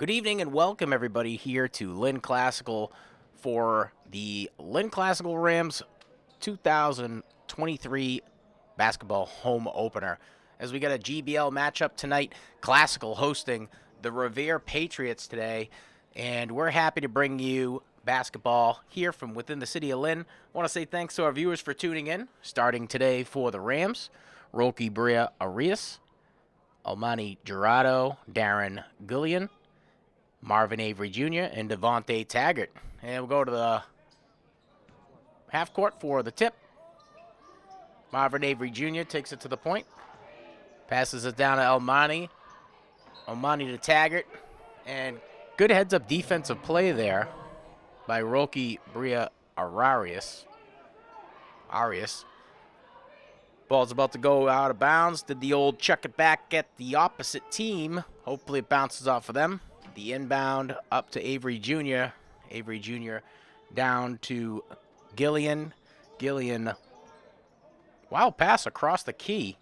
Good evening and welcome everybody here to Lynn Classical for the Lynn Classical Rams 2023 basketball home opener. As we got a GBL matchup tonight, Classical hosting the Revere Patriots today, and we're happy to bring you basketball here from within the city of Lynn. I want to say thanks to our viewers for tuning in. Starting today for the Rams, Roki Bria Arias, Almani Gerardo, Darren Gillian, Marvin Avery Jr., and Devontae Taggart. And we'll go to the half court for the tip. Marvin Avery Jr. takes it to the point. Passes it down to Almani. Almani to Taggart. And good heads-up defensive play there by Roki Bria Arias. Ball's about to go out of bounds. Did the old chuck it back at the opposite team. Hopefully it bounces off of them. The inbound up to Avery Jr. Avery Jr. down to Gillian. Gillian, wow, pass across the key.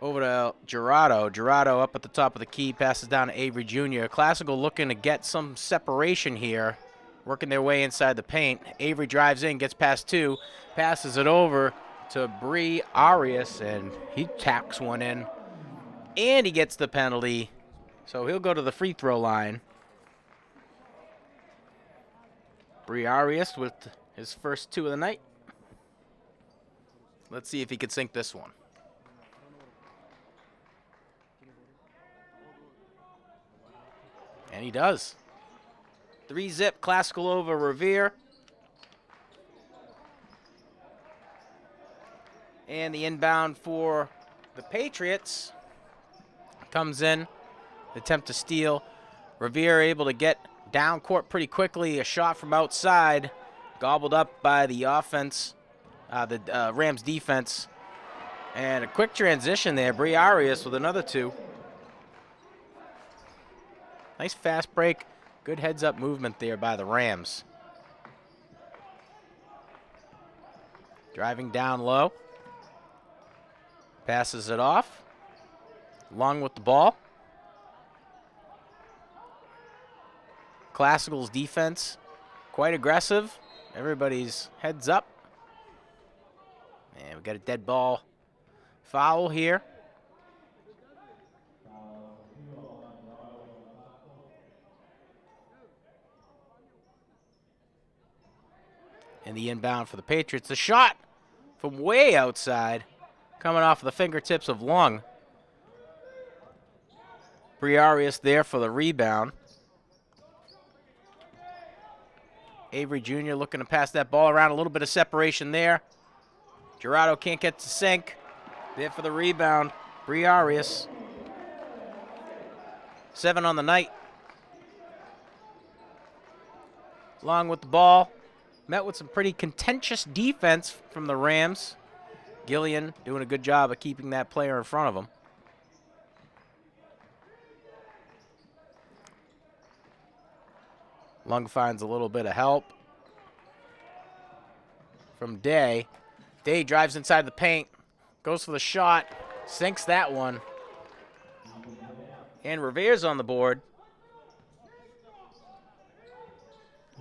Over to Gerardo. Gerardo up at the top of the key, passes down to Avery Jr. Classical looking to get some separation here, working their way inside the paint. Avery drives in, gets past two, passes it over to Bree Arias, and he tacks one in. And he gets the penalty. So he'll go to the free throw line. Bree Arias with his first two of the night. Let's see if he could sink this one. And he does. 3-zip Classical over Revere. And the inbound for the Patriots comes in. Attempt to steal. Revere able to get down court pretty quickly. A shot from outside, gobbled up by the offense, the Rams defense. And a quick transition there. Bree Arias with another two. Nice fast break. Good heads-up movement there by the Rams. Driving down low. Passes it off. Long with the ball. Classical's defense, quite aggressive. Everybody's heads up. And we got a dead ball foul here. And the inbound for the Patriots. The shot from way outside, coming off of the fingertips of Lung. Briarius there for the rebound. Avery Jr. looking to pass that ball around. A little bit of separation there. Gerardo can't get to sink. There for the rebound. Briarius. 7 on the night. Long with the ball. Met with some pretty contentious defense from the Rams. Gillian doing a good job of keeping that player in front of him. Lung finds a little bit of help from Day. Day drives inside the paint, goes for the shot, sinks that one. And Revere's on the board.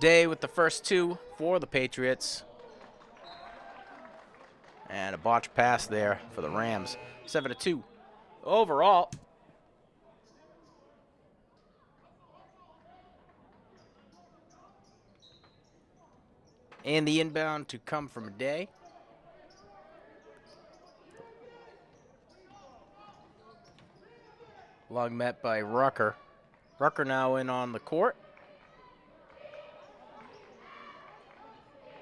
Day with the first two for the Patriots. And a botch pass there for the Rams. 7-2 overall. And the inbound to come from Day. Long met by Rucker. Rucker now in on the court.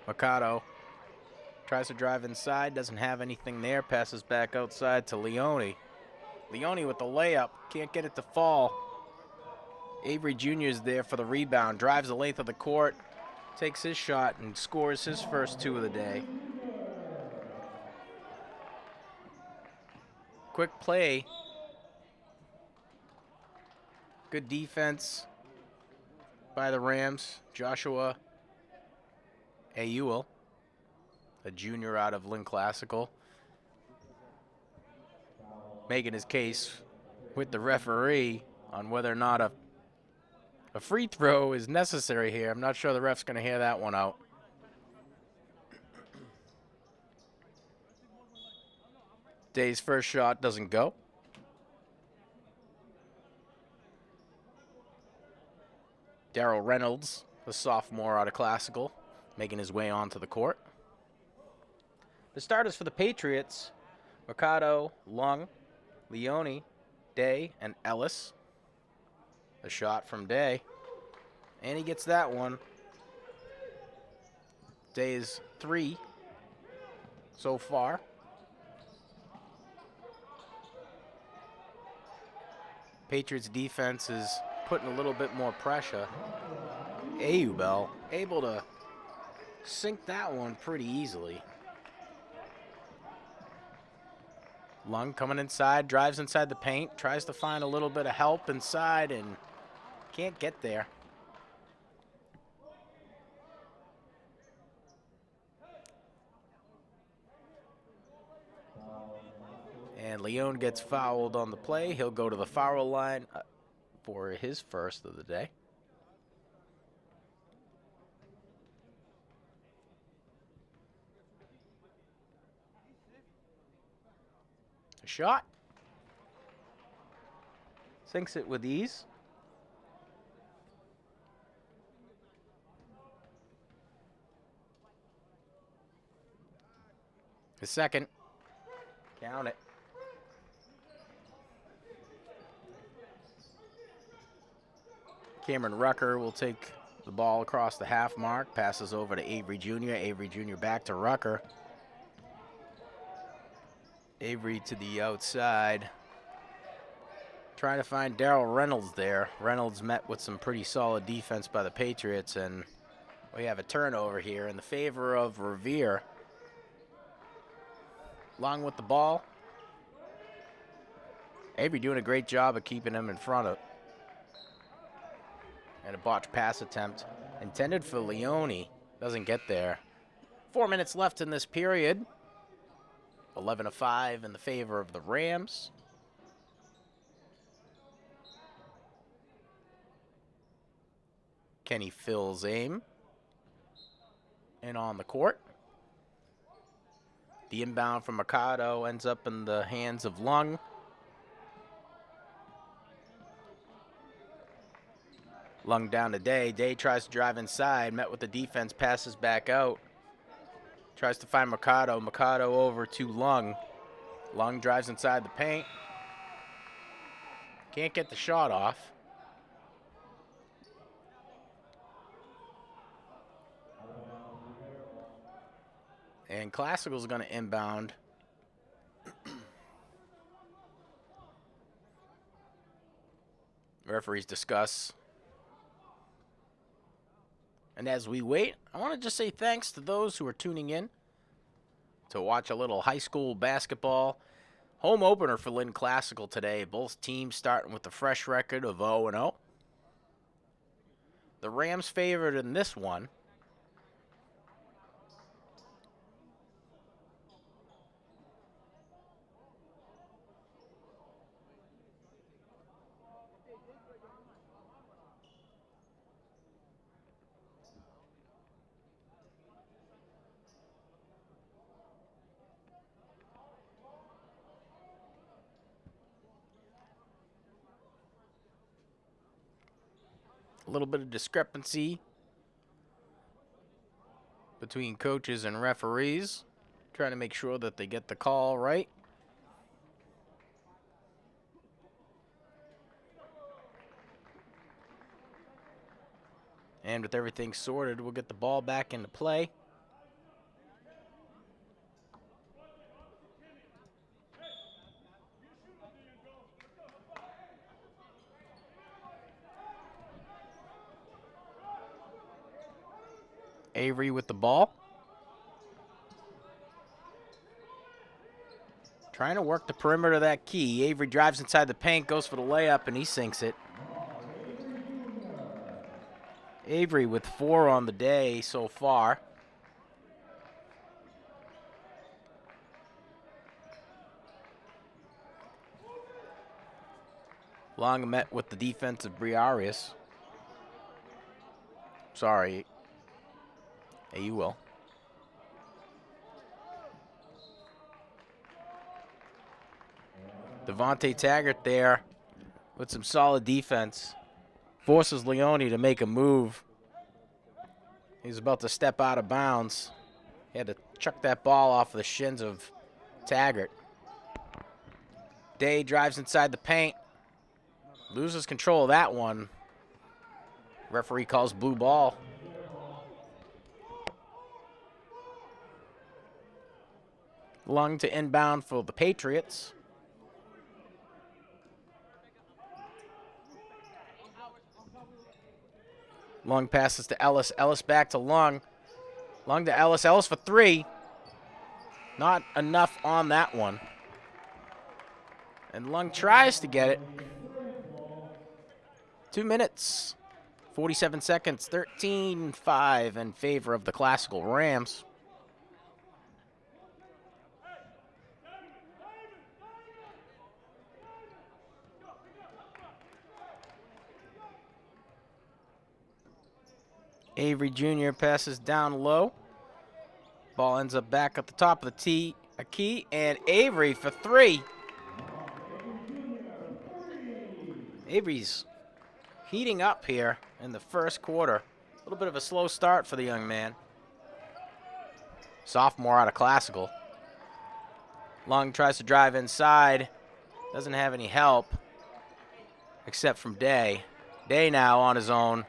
Mercado tries to drive inside, doesn't have anything there, passes back outside to Leone. Leone with the layup, can't get it to fall. Avery Jr. is there for the rebound, drives the length of the court, takes his shot and scores his first two of the day. Quick play. Good defense by the Rams. Joshua Ayuel, a junior out of Lynn Classical, making his case with the referee on whether or not a A free throw is necessary here. I'm not sure the ref's going to hear that one out. Day's first shot doesn't go. Darrell Reynolds, the sophomore out of Classical, making his way onto the court. The starters for the Patriots, Mercado, Lung, Leone, Day, and Ellis. A shot from Day, and he gets that one. Day's 3 so far. Patriots defense is putting a little bit more pressure. Ayubel able to sink that one pretty easily. Lung coming inside, drives inside the paint, tries to find a little bit of help inside and can't get there. And Leone gets fouled on the play. He'll go to the foul line for his first of the day. A shot. Sinks it with ease. The second. Count it. Cameron Rucker will take the ball across the half mark. Passes over to Avery Jr. Avery Jr. back to Rucker. Avery to the outside. Trying to find Darrell Reynolds there. Reynolds met with some pretty solid defense by the Patriots, and we have a turnover here in the favor of Revere. Long with the ball. Avery doing a great job of keeping him in front of. And a botched pass attempt intended for Leone. Doesn't get there. 4 minutes left in this period. 11-5 in the favor of the Rams. Kenny fills aim. And on the court. The inbound from Mercado ends up in the hands of Lung. Lung down to Day. Day tries to drive inside. Met with the defense. Passes back out. Tries to find Mercado. Mercado over to Lung. Lung drives inside the paint. Can't get the shot off. And Classical's going to inbound. Referees discuss. And as we wait, I want to just say thanks to those who are tuning in to watch a little high school basketball. Home opener for Lynn Classical today. Both teams starting with a fresh record of 0-0. The Rams favored in this one. A little bit of discrepancy between coaches and referees, trying to make sure that they get the call right. And with everything sorted, we'll get the ball back into play. Avery with the ball. Trying to work the perimeter of that key. Avery drives inside the paint, goes for the layup, and he sinks it. Avery with 4 on the day so far. Long met with the defense of Briarius. Sorry. Hey, you will. Devontae Taggart there with some solid defense. Forces Leone to make a move. He's about to step out of bounds. He had to chuck that ball off the shins of Taggart. Day drives inside the paint. Loses control of that one. Referee calls blue ball. Lung to inbound for the Patriots. Lung passes to Ellis. Ellis back to Lung. Lung to Ellis. Ellis for three. Not enough on that one. And Lung tries to get it. 2 minutes, 47 seconds, 13-5 in favor of the Classical Rams. Avery Jr. passes down low. Ball ends up back at the top of the tee. A key, and Avery for three. Avery's heating up here in the first quarter. A little bit of a slow start for the young man. Sophomore out of Classical. Lung tries to drive inside. Doesn't have any help except from Day. Day now on his own.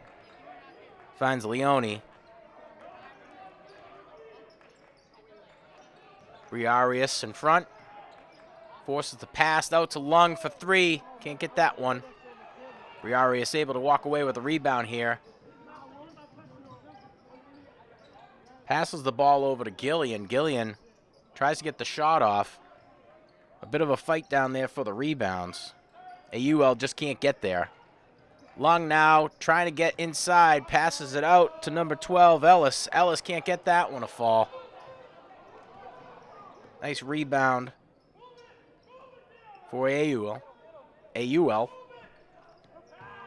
Finds Leone. Briarius in front. Forces the pass out to Lung for three. Can't get that one. Briarius able to walk away with a rebound here. Passes the ball over to Gillian. Gillian tries to get the shot off. A bit of a fight down there for the rebounds. AUL just can't get there. Lung now trying to get inside. Passes it out to number 12, Ellis. Ellis can't get that one to fall. Nice rebound for AUL.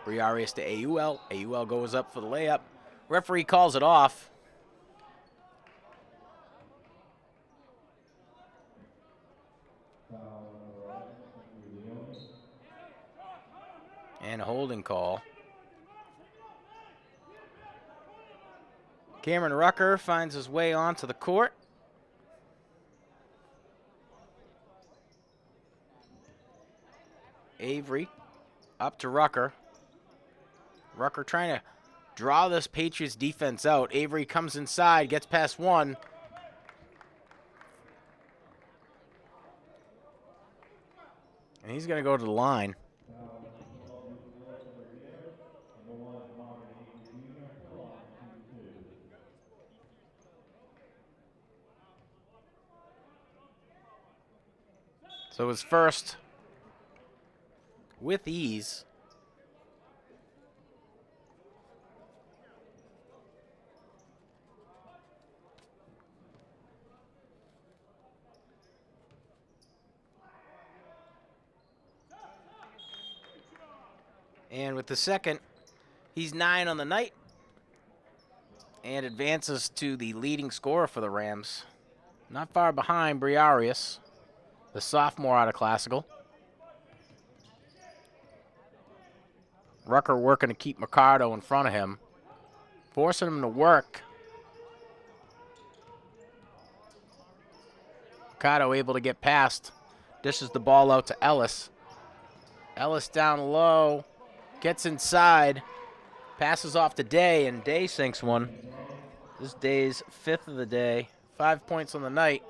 Briarius to AUL. AUL goes up for the layup. Referee calls it off. And a holding call. Cameron Rucker finds his way onto the court. Avery up to Rucker. Rucker trying to draw this Patriots defense out. Avery comes inside, gets past one. And he's going to go to the line. So his first with ease. And with the second, he's 9 on the night and advances to the leading scorer for the Rams. Not far behind Briarius, the sophomore out of Classical. Rucker working to keep Mercado in front of him, forcing him to work. Mercado able to get past, dishes the ball out to Ellis. Ellis down low, gets inside, passes off to Day, and Day sinks one. This Day's 5th of the day, 5 points on the night.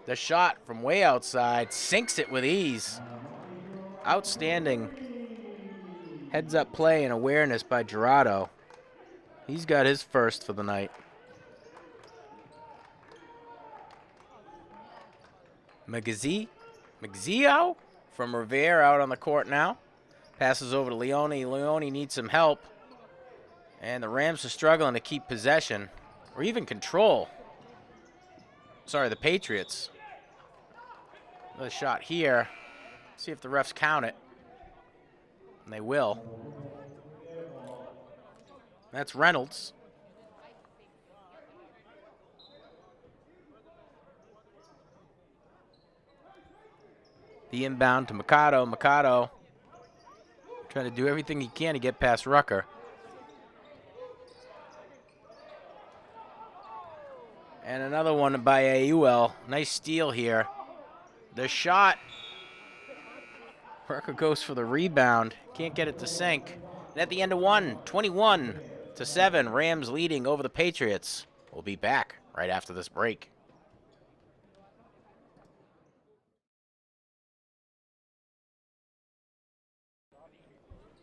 The shot from way outside, sinks it with ease. Outstanding heads-up play and awareness by Gerardo. He's got his first for the night. Magzio from Revere out on the court now. Passes over to Leone. Leone needs some help. And the Rams are struggling to keep possession or even control. Sorry, the Patriots. Another shot here. See if the refs count it. And they will. That's Reynolds. The inbound to Mikado. Mikado trying to do everything he can to get past Rucker. And another one by AUL. Nice steal here. The shot. Rucker goes for the rebound. Can't get it to sink. And at the end of one, 21-7, Rams leading over the Patriots. We'll be back right after this break.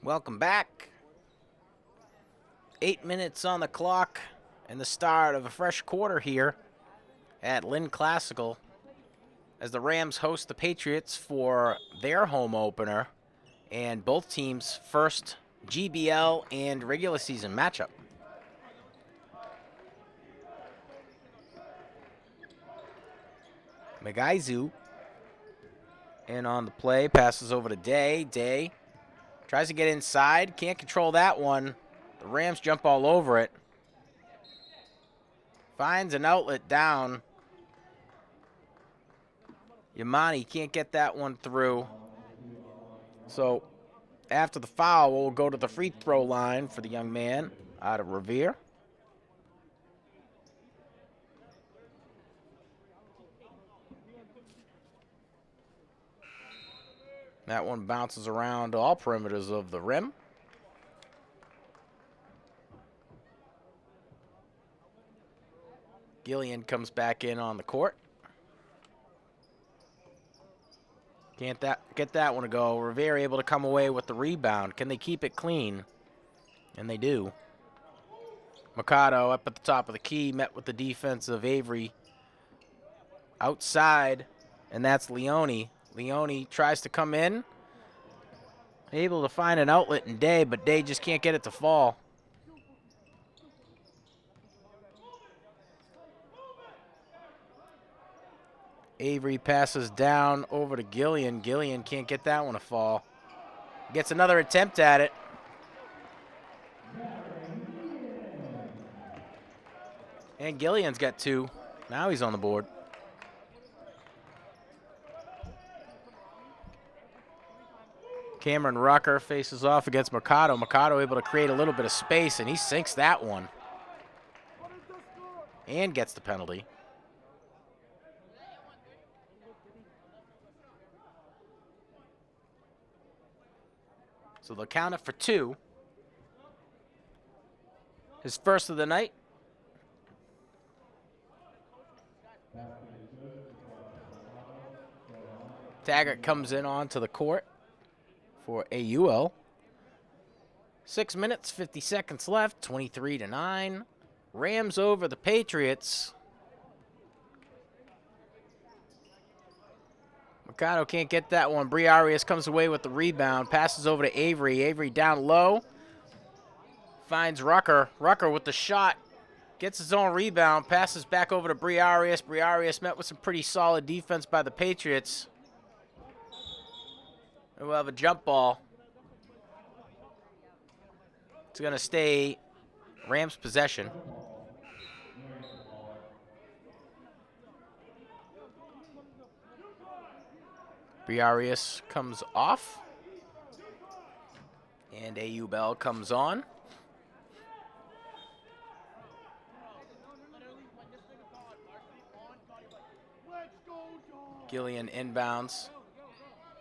Welcome back. 8 minutes on the clock and the start of a fresh quarter here at Lynn Classical as the Rams host the Patriots for their home opener and both teams' first GBL and regular season matchup. Megaizu in on the play, passes over to Day. Day tries to get inside, can't control that one. The Rams jump all over it. Finds an outlet down. Yamani can't get that one through. So after the foul, we'll go to the free throw line for the young man out of Revere. That one bounces around all perimeters of the rim. Gillian comes back in on the court. Can't get that one to go. Revere able to come away with the rebound. Can they keep it clean? And they do. Mikado up at the top of the key, met with the defense of Avery. Outside, and that's Leone. Leone tries to come in. Able to find an outlet in Day, but Day just can't get it to fall. Avery passes down over to Gillian. Gillian can't get that one to fall. Gets another attempt at it. And Gillian's got two. Now he's on the board. Cameron Rucker faces off against Mikado. Mikado able to create a little bit of space, and he sinks that one. And gets the penalty. So they'll count it for two. His first of the night. Taggart comes in onto the court for AUL. 6 minutes, 50 seconds left, 23-9. Rams over the Patriots. Mikado can't get that one. Briarius comes away with the rebound, passes over to Avery. Avery down low. Finds Rucker. Rucker with the shot. Gets his own rebound, passes back over to Briarius. Briarius met with some pretty solid defense by the Patriots. And we'll have a jump ball. It's going to stay Rams' possession. Briarius comes off. And AU Bell comes on. Gillian inbounds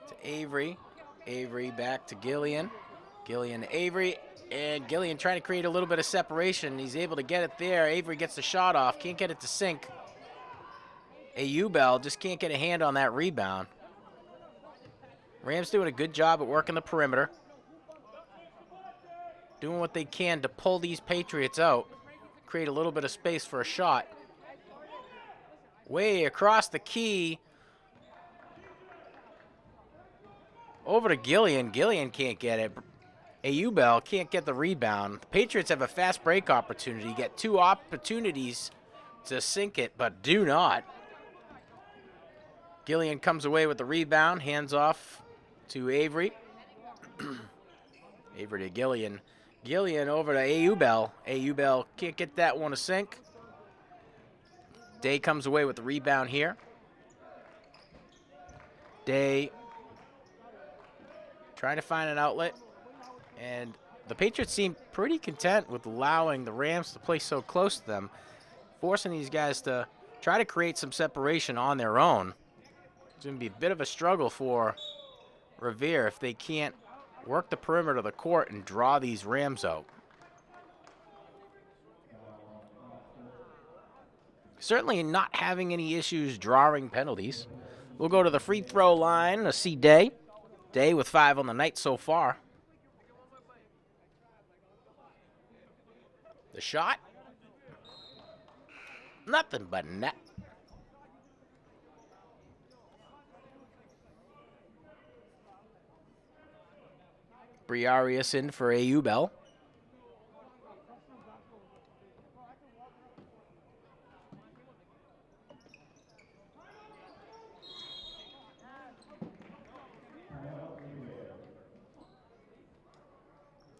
to Avery. Avery back to Gillian. Gillian, Avery, and Gillian trying to create a little bit of separation. He's able to get it there. Avery gets the shot off. Can't get it to sink. AU Bell just can't get a hand on that rebound. Rams doing a good job at working the perimeter. Doing what they can to pull these Patriots out. Create a little bit of space for a shot. Way across the key. Over to Gillian. Gillian can't get it. AU Bell can't get the rebound. The Patriots have a fast break opportunity. Get two opportunities to sink it, but do not. Gillian comes away with the rebound. Hands off to Avery. Avery to Gillian. Gillian over to Aubel. Aubel can't get that one to sink. Day comes away with the rebound here. Day trying to find an outlet. And the Patriots seem pretty content with allowing the Rams to play so close to them, forcing these guys to try to create some separation on their own. It's going to be a bit of a struggle for Revere if they can't work the perimeter of the court and draw these Rams out. Certainly not having any issues drawing penalties. We'll go to the free throw line to see Day. Day with 5 on the night so far. The shot. Nothing but net. Briarius in for Aubel.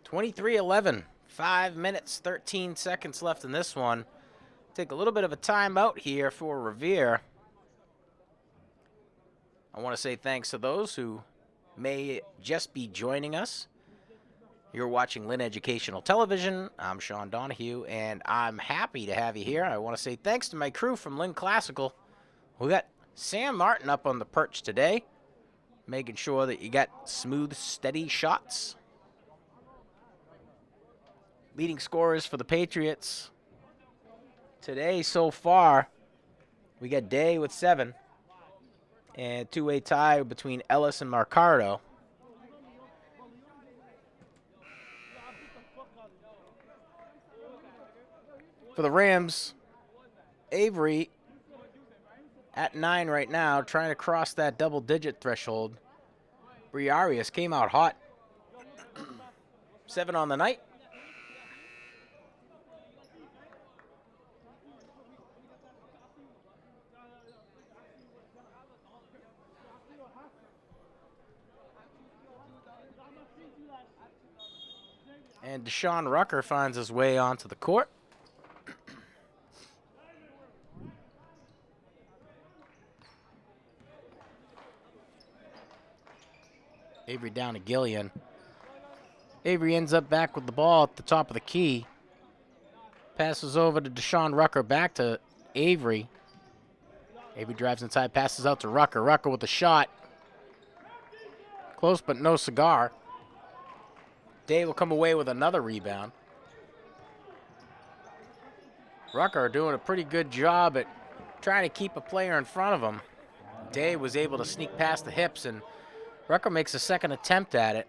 (23-11). 5 minutes, 13 seconds left in this one. Take a little bit of a timeout here for Revere. I want to say thanks to those who may just be joining us. You're watching Lynn Educational Television. I'm Sean Donahue, and I'm happy to have you here. I want to say thanks to my crew from Lynn Classical. We got Sam Martin up on the perch today, making sure that you got smooth, steady shots. Leading scorers for the Patriots today so far, we got Day with 7, and two-way tie between Ellis and Marcardo. For the Rams, Avery at 9 right now, trying to cross that double-digit threshold. Briarius came out hot. 7 on the night. And Deshaun Rucker finds his way onto the court. Avery down to Gillian. Avery ends up back with the ball at the top of the key. Passes over to Deshaun Rucker, back to Avery. Avery drives inside, passes out to Rucker. Rucker with a shot. Close but no cigar. Day will come away with another rebound. Rucker doing a pretty good job at trying to keep a player in front of him. Day was able to sneak past the hips, and Rucker makes a second attempt at it.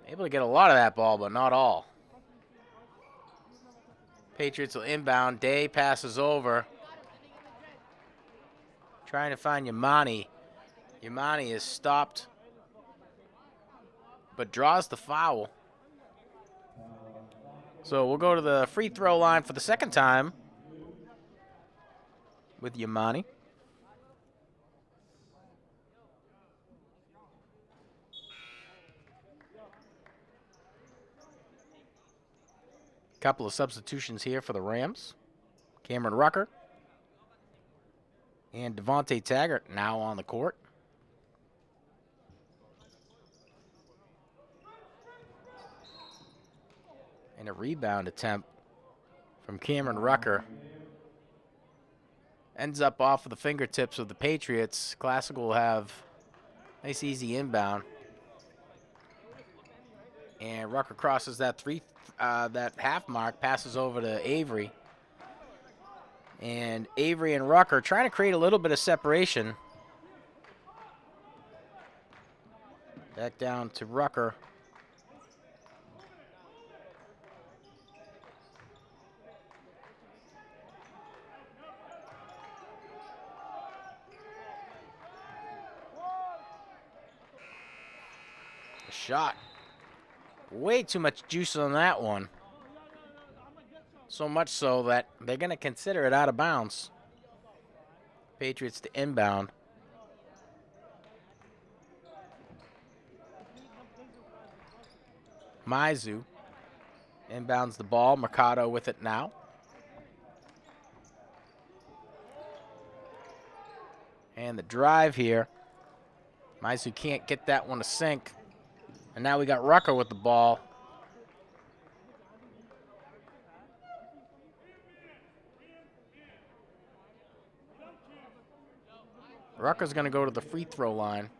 Able to get a lot of that ball, but not all. Patriots will inbound. Day passes over. Trying to find Yamani. Yamani is stopped, but draws the foul. So we'll go to the free throw line for the second time with Yamani. Couple of substitutions here for the Rams. Cameron Rucker and Devontae Taggart now on the court. And a rebound attempt from Cameron Rucker. Ends up off of the fingertips of the Patriots. Classical will have nice easy inbound. And Rucker crosses that half mark, passes over to Avery. And Avery and Rucker trying to create a little bit of separation. Back down to Rucker. A shot. Way too much juice on that one. So much so that they're going to consider it out of bounds. Patriots to inbound. Mizu Inbounds the ball. Mercado with it now. And the drive here. Maizu can't get that one to sink. And now we got Rucker with the ball. Rucker's going to go to the free throw line.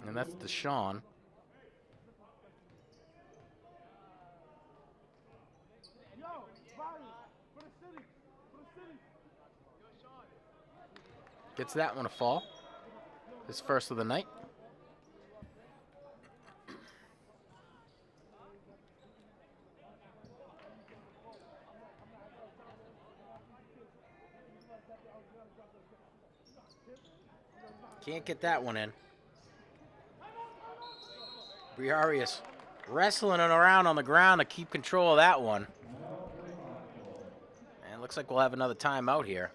And that's Deshaun. Gets that one to fall. His first of the night. Can't get that one in. Briarius wrestling it around on the ground to keep control of that one. And it looks like we'll have another timeout here.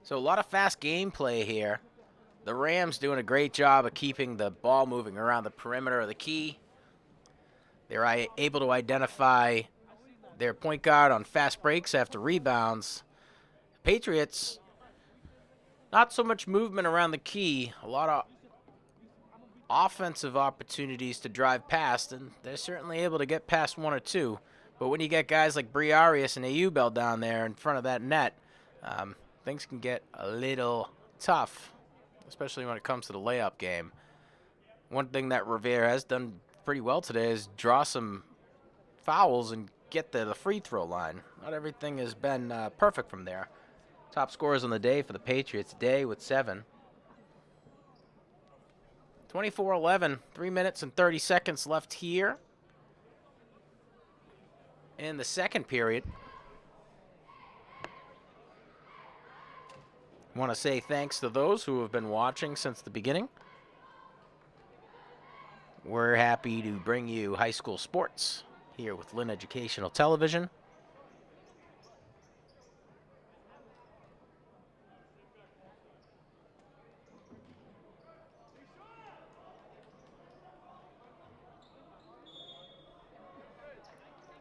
So a lot of fast gameplay here. The Rams doing a great job of keeping the ball moving around the perimeter of the key. They're able to identify their point guard on fast breaks after rebounds. Patriots, not so much movement around the key, a lot of offensive opportunities to drive past, and they're certainly able to get past one or two. But when you get guys like Briarius and Ayubel down there in front of that net, things can get a little tough, especially when it comes to the layup game. One thing that Revere has done pretty well today is draw some fouls and get to the free throw line. Not everything has been perfect from there. Top scorers on the day for the Patriots, Day with 7. 24-11, 3 minutes and 30 seconds left here in the second period. I want to say thanks to those who have been watching since the beginning. We're happy to bring you high school sports here with Lynn Educational Television.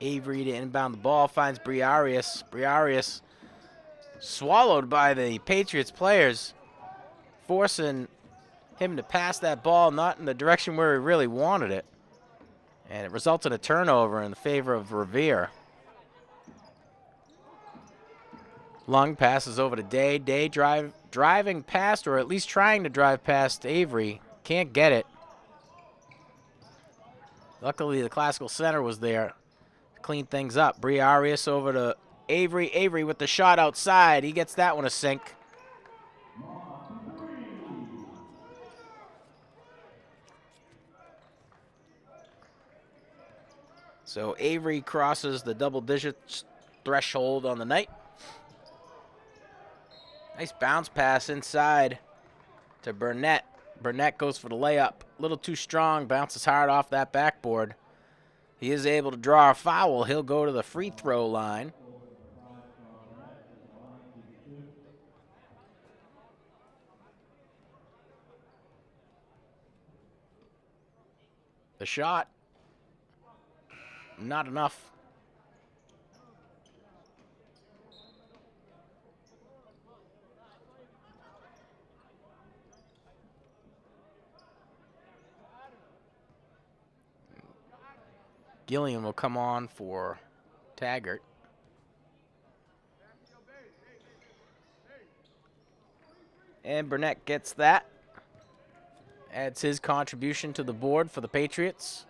Avery to inbound the ball, finds Briarius. Briarius swallowed by the Patriots players, forcing him to pass that ball not in the direction where he really wanted it. And it results in a turnover in the favor of Revere. Lung passes over to Day. Day driving past, or at least trying to drive past Avery. Can't get it. Luckily, the Classical Center was there to clean things up. Briarius over to Avery. Avery with the shot outside. He gets that one to sink. So Avery crosses the double digits threshold on the night. Nice bounce pass inside to Burnett. Burnett goes for the layup. A little too strong, bounces hard off that backboard. He is able to draw a foul. He'll go to the free throw line. The shot, not enough. Gilliam will come on for Taggart. And Burnett gets that. Adds his contribution to the board for the Patriots.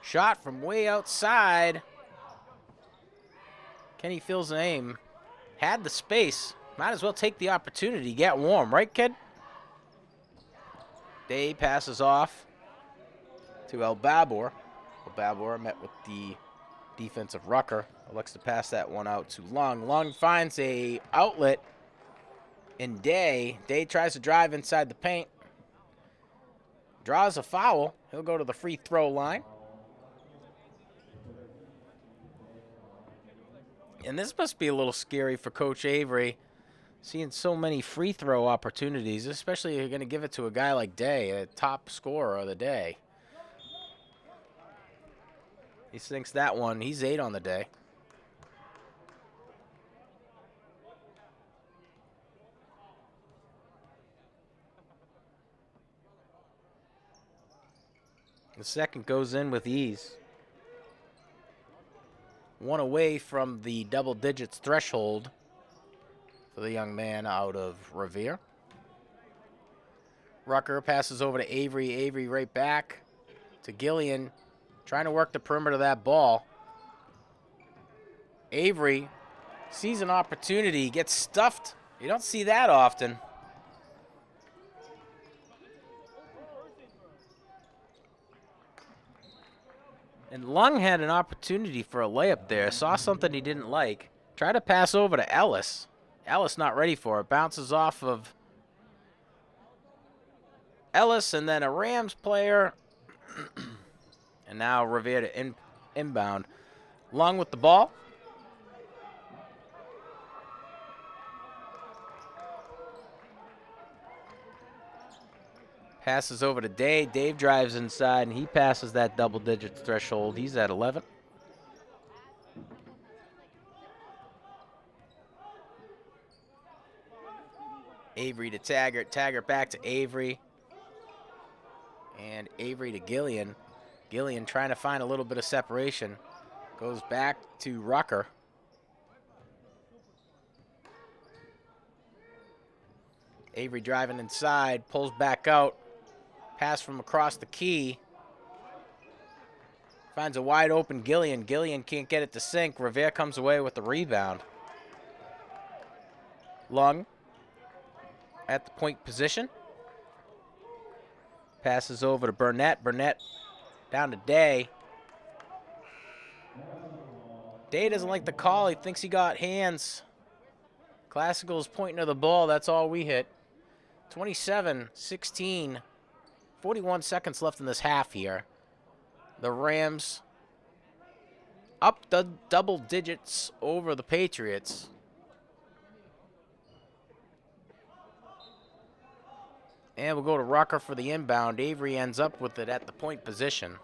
Shot from way outside. Kenny feels the aim. Had the space. Might as well take the opportunity. Get warm, right, kid? Day passes off to El Babor. El Babor met with the defensive Rucker. Elects to pass that one out to Lung. Lung finds a outlet in Day. Day tries to drive inside the paint. Draws a foul. He'll go to the free throw line. And this must be a little scary for Coach Avery. Seeing so many free throw opportunities, especially if you're going to give it to a guy like Day, a top scorer of the day. He sinks that one. He's 8 on the day. The second goes in with ease. One away from the double digits threshold for the young man out of Revere. Rucker passes over to Avery. Avery right back to Gillian, trying to work the perimeter of that ball. Avery sees an opportunity, gets stuffed. You don't see that often. And Lung had an opportunity for a layup there. Saw something he didn't like. Tried to pass over to Ellis. Ellis not ready for it. Bounces off of Ellis and then a Rams player. And now Revere to inbound. Lung with the ball. Passes over to Dave. Dave drives inside, and he passes that double digits threshold. He's at 11. Avery to Taggart. Taggart back to Avery. And Avery to Gillian. Gillian trying to find a little bit of separation. Goes back to Rucker. Avery driving inside. Pulls back out. Pass from across the key. Finds a wide open Gillian. Gillian can't get it to sink. Revere comes away with the rebound. Lung at the point position. Passes over to Burnett. Burnett down to Day. Day doesn't like the call. He thinks he got hands. Classical's pointing to the ball. That's all we hit. 27-16. 41 seconds left in this half here. The Rams up the double digits over the Patriots. And we'll go to Rucker for the inbound. Avery ends up with it at the point position.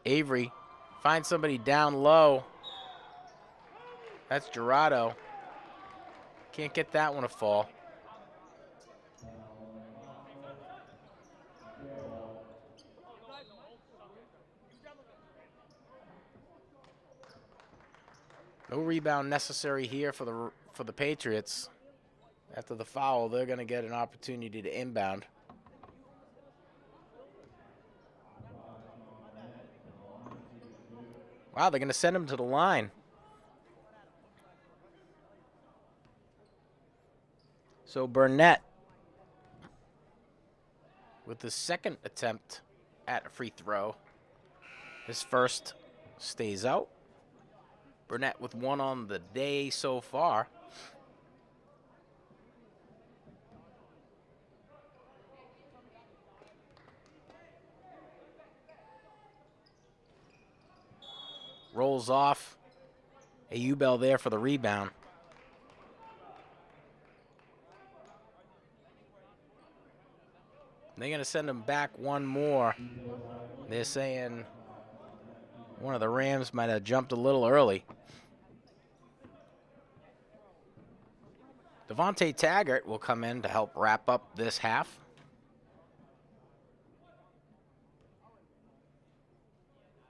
Avery finds somebody down low. That's Gerardo. Can't get that one to fall. No rebound necessary here for the Patriots. After the foul, they're going to get an opportunity to inbound. Wow, they're going to send him to the line. So Burnett with the second attempt at a free throw. His first stays out. Burnett with one on the day so far. Rolls off. A U-Bell there for the rebound. They're going to send him back one more. They're saying one of the Rams might have jumped a little early. Devontae Taggart will come in to help wrap up this half.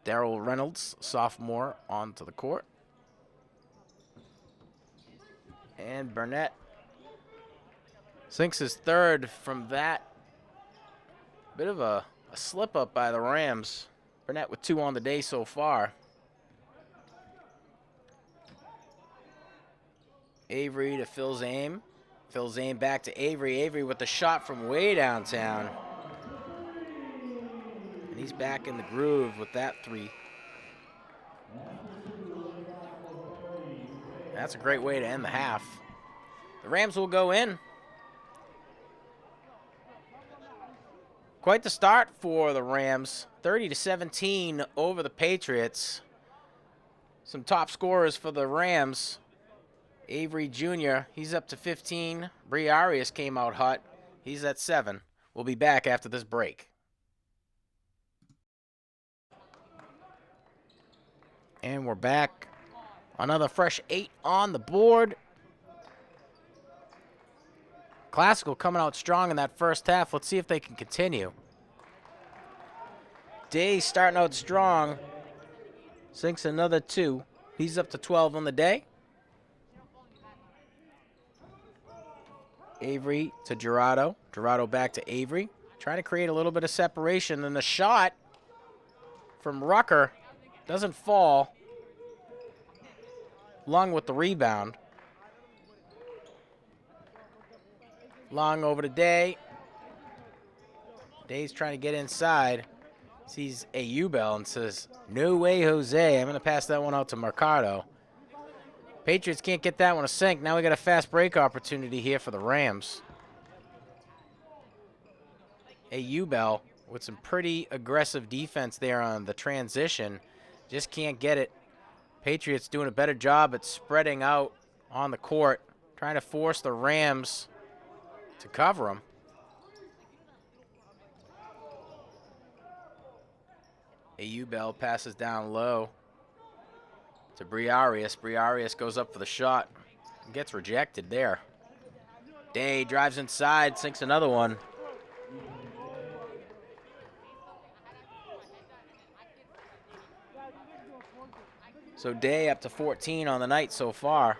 Darrell Reynolds, sophomore, onto the court. And Burnett sinks his third from that. Bit of a slip up by the Rams. Burnett with 2 on the day so far. Avery to Phil Zame. Phil Zame back to Avery. Avery with the shot from way downtown. And he's back in the groove with that 3. That's a great way to end the half. The Rams will go in. Quite the start for the Rams. 30-17 over the Patriots. Some top scorers for the Rams. Avery Jr., he's up to 15. Bree Arias came out hot. He's at 7. We'll be back after this break. And we're back. Another fresh 8 on the board. Classical coming out strong in that first half. Let's see if they can continue. Day starting out strong. Sinks another 2. He's up to 12 on the day. Avery to Gerardo. Gerardo back to Avery. Trying to create a little bit of separation. And the shot from Rucker doesn't fall. Long with the rebound. Long over to Day. Day's trying to get inside. Sees a U-Bell and says, "No way, Jose. I'm going to pass that one out to Mercado." Patriots can't get that one to sink. Now we got a fast break opportunity here for the Rams. A U-Bell with some pretty aggressive defense there on the transition. Just can't get it. Patriots doing a better job at spreading out on the court, trying to force the Rams to cover them. A U-Bell passes down low to Bree Arias. Bree Arias goes up for the shot and gets rejected there. Day drives inside, sinks another one. So Day up to 14 on the night so far.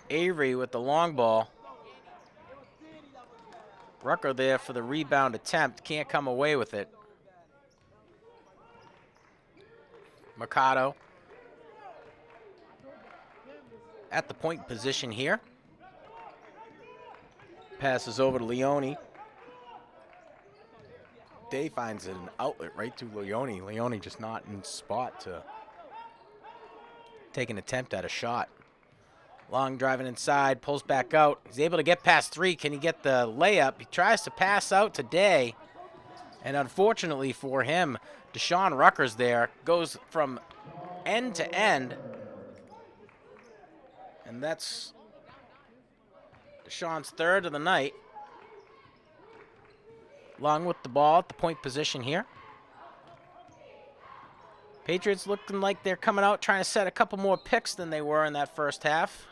Avery with the long ball. Rucker there for the rebound attempt. Can't come away with it. Mercado at the point position here. Passes over to Leone. Day finds an outlet right to Leone. Leone just not in spot to take an attempt at a shot. Long driving inside, pulls back out. He's able to get past 3. Can he get the layup? He tries to pass out to Day. And unfortunately for him, Deshaun Rucker's there. Goes from end to end. And that's Deshaun's 3rd of the night. Long with the ball at the point position here. Patriots looking like they're coming out trying to set a couple more picks than they were in that first half.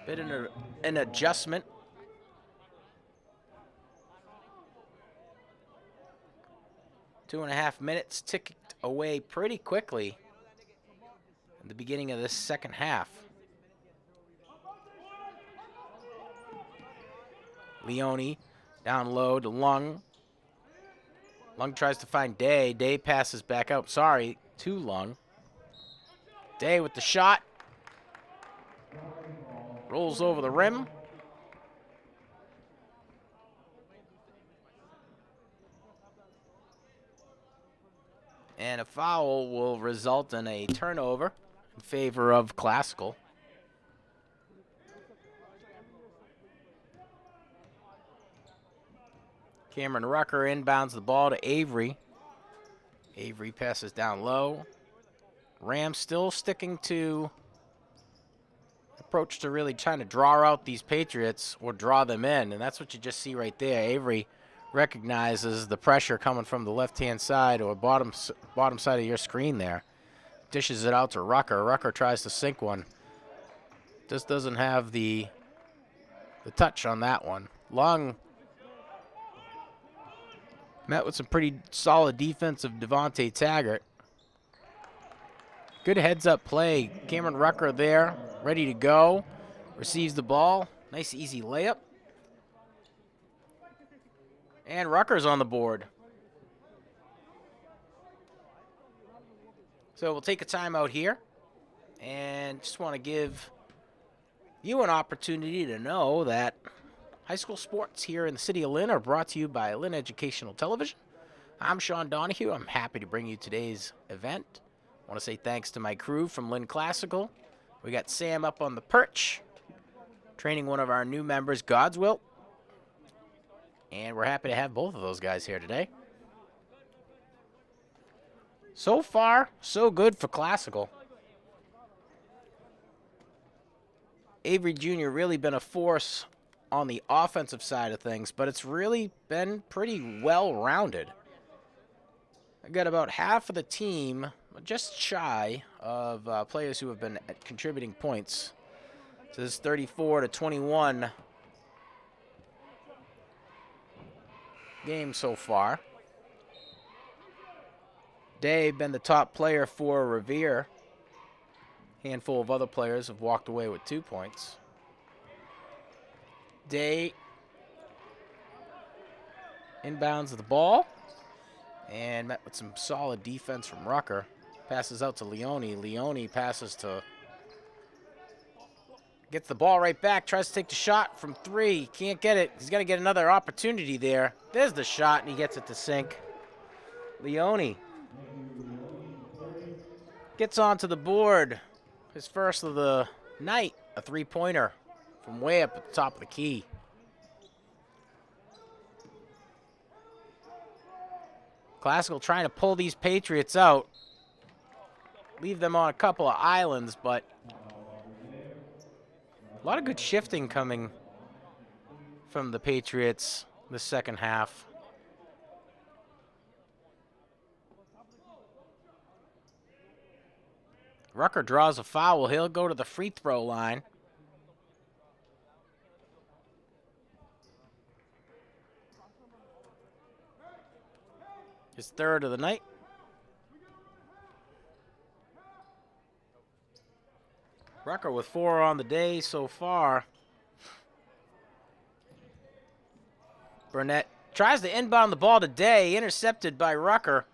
Bit of an adjustment. Two and a half minutes ticked away pretty quickly at the beginning of this second half. Leone down low to Lung. Lung tries to find Day. Day passes back out. Sorry, to Lung. Day with the shot. Rolls over the rim. And a foul will result in a turnover in favor of Classical. Cameron Rucker inbounds the ball to Avery. Avery passes down low. Rams still sticking to approach to really trying to draw out these Patriots or draw them in, and that's what you just see right there. Avery recognizes the pressure coming from the left-hand side or bottom side of your screen there. Dishes it out to Rucker. Rucker tries to sink one. Just doesn't have the touch on that one. Long met with some pretty solid defense of Devontae Taggart. Good heads-up play. Cameron Rucker there, ready to go. Receives the ball. Nice, easy layup. And Rucker's on the board. So we'll take a timeout here. And just want to give you an opportunity to know that high school sports here in the city of Lynn are brought to you by Lynn Educational Television. I'm Sean Donahue. I'm happy to bring you today's event. I want to say thanks to my crew from Lynn Classical. We got Sam up on the perch, training one of our new members, God's Will. And we're happy to have both of those guys here today. So far, so good for Classical. Avery Jr. really been a force on the offensive side of things, but it's really been pretty well-rounded. I got about half of the team, just shy of players who have been contributing points. So this is 34-21 game so far. Day been the top player for Revere. Handful of other players have walked away with 2 points. Day inbounds the ball and met with some solid defense from Rucker. Passes out to Leone. Leone passes to... Gets the ball right back. Tries to take the shot from 3. Can't get it. He's got to get another opportunity there. There's the shot, and he gets it to sink. Leone gets onto the board. His first of the night, a 3-pointer from way up at the top of the key. Classical trying to pull these Patriots out. Leave them on a couple of islands, but a lot of good shifting coming from the Patriots the second half. Rucker draws a foul. He'll go to the free throw line. His third of the night. Rucker with 4 on the day so far. Burnett tries to inbound the ball today, intercepted by Rucker.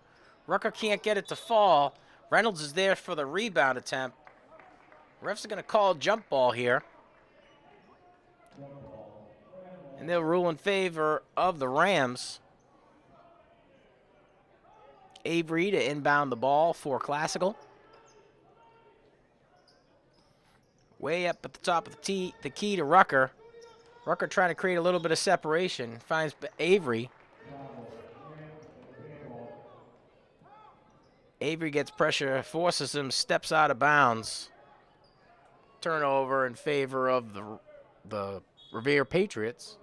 Rucker can't get it to fall. Reynolds is there for the rebound attempt. Refs are going to call jump ball here. And they'll rule in favor of the Rams. Avery to inbound the ball for Classical. Way up at the top of the key to Rucker. Rucker trying to create a little bit of separation. Finds Avery. Avery gets pressure, forces him, steps out of bounds. Turnover in favor of the Revere Patriots.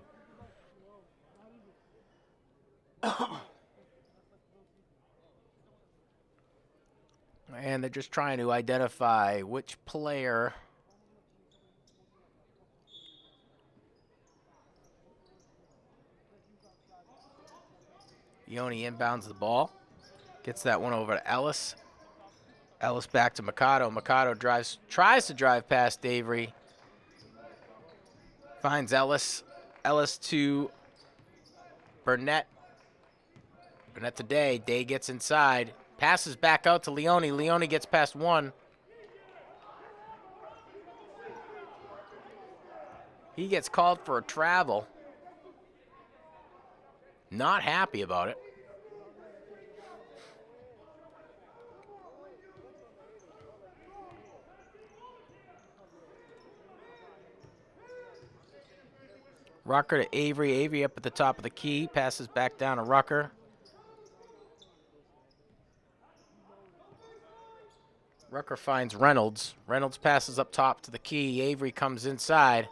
And they're just trying to identify which player Yoni inbounds the ball. Gets that one over to Ellis. Ellis back to Mikado. Mikado tries to drive past Avery. Finds Ellis. Ellis to Burnett. Burnett to Day. Day gets inside. Passes back out to Leone. Leone gets past 1. He gets called for a travel. Not happy about it. Rucker to Avery. Avery up at the top of the key. Passes back down to Rucker. Rucker finds Reynolds. Reynolds passes up top to the key. Avery comes inside.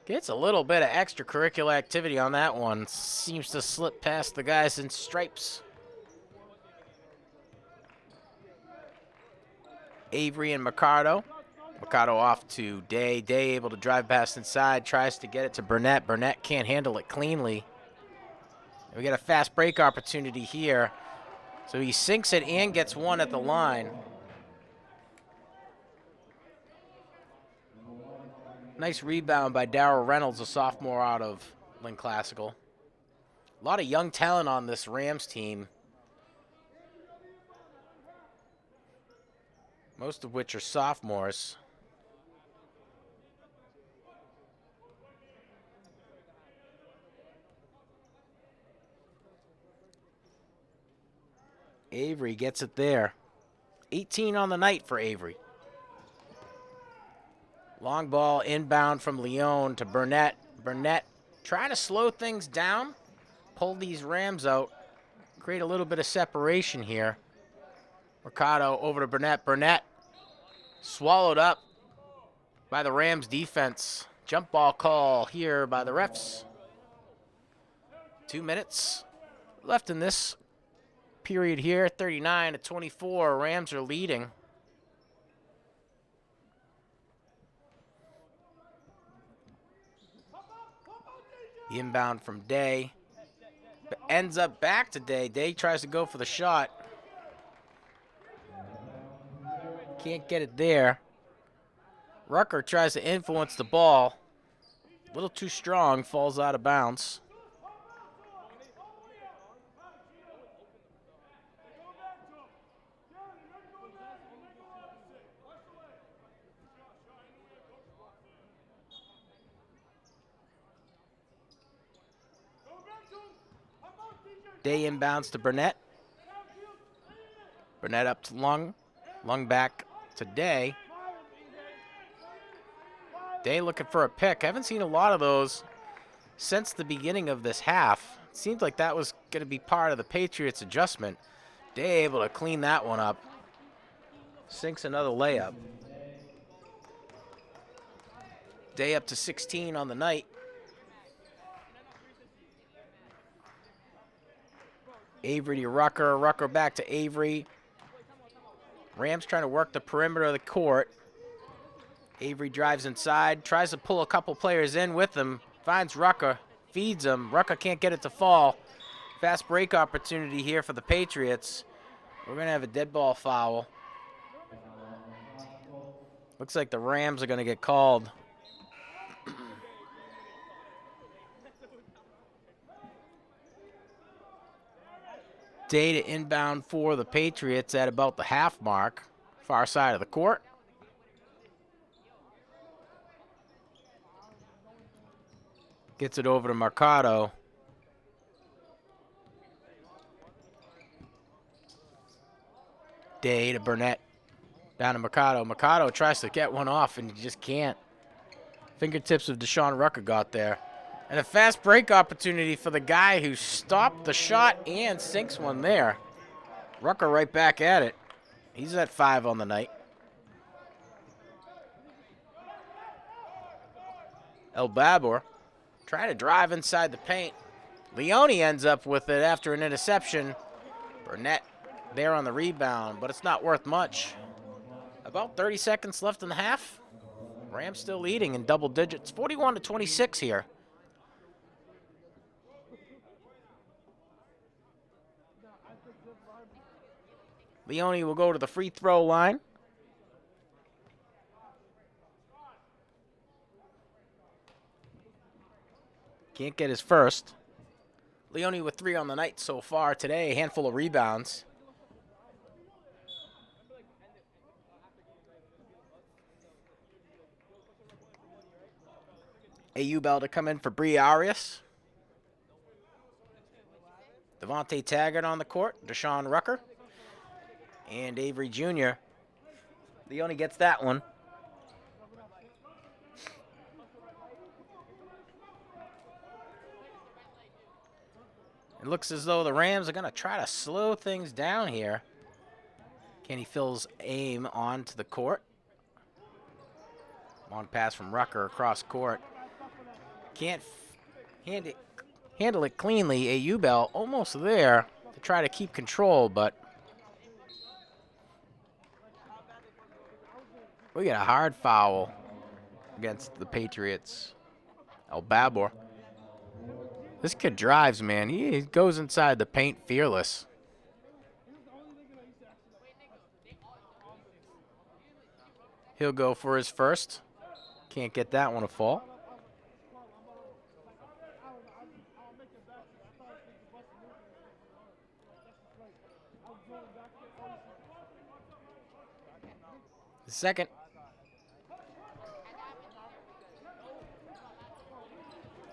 Gets a little bit of extracurricular activity on that one. Seems to slip past the guys in stripes. Avery and Mikado. Mikado off to Day. Day able to drive past inside. Tries to get it to Burnett. Burnett can't handle it cleanly. And we get a fast break opportunity here. So he sinks it and gets one at the line. Nice rebound by Darryl Reynolds, a sophomore out of Lynn Classical. A lot of young talent on this Rams team. Most of which are sophomores. Avery gets it there. 18 on the night for Avery. Long ball inbound from Leone to Burnett. Burnett trying to slow things down, pull these Rams out, create a little bit of separation here. Mercado over to Burnett. Burnett swallowed up by the Rams defense. Jump ball call here by the refs. 2 minutes left in this period here. 39-24. Rams are leading. The inbound from Day. But ends up back to Day. Day tries to go for the shot. Can't get it there. Rucker tries to influence the ball. A little too strong, falls out of bounds. Day inbounds to Burnett. Burnett up to Lung. Lung back to Day. Day looking for a pick. Haven't seen a lot of those since the beginning of this half. It seemed like that was going to be part of the Patriots' adjustment. Day able to clean that one up. Sinks another layup. Day up to 16 on the night. Avery to Rucker. Rucker back to Avery. Rams trying to work the perimeter of the court. Avery drives inside, tries to pull a couple players in with him, finds Rucker, feeds him. Rucker can't get it to fall. Fast break opportunity here for the Patriots. We're going to have a dead ball foul. Looks like the Rams are going to get called. Day to inbound for the Patriots at about the half mark, far side of the court. Gets it over to Mercado. Day to Burnett. Down to Mercado. Mercado tries to get one off and he just can't. Fingertips of Deshaun Rucker got there. And a fast break opportunity for the guy who stopped the shot and sinks one there. Rucker right back at it. He's at 5 on the night. El Babor trying to drive inside the paint. Leone ends up with it after an interception. Burnett there on the rebound, but it's not worth much. About 30 seconds left in the half. Rams still leading in double digits. 41-26 here. Leone will go to the free throw line. Can't get his first. Leone with 3 on the night so far today. A handful of rebounds. Ayubel to come in for Bree Arias. Devontae Taggart on the court. Deshaun Rucker. And Avery Jr. Leone gets that one. It looks as though the Rams are going to try to slow things down here. Kenny Phil's aim onto the court. Long pass from Rucker across court. Can't handle it cleanly. Ayubel almost there to try to keep control, but we got a hard foul against the Patriots. El Babor. This kid drives, man. He goes inside the paint fearless. He'll go for his first. Can't get that one to fall. The second.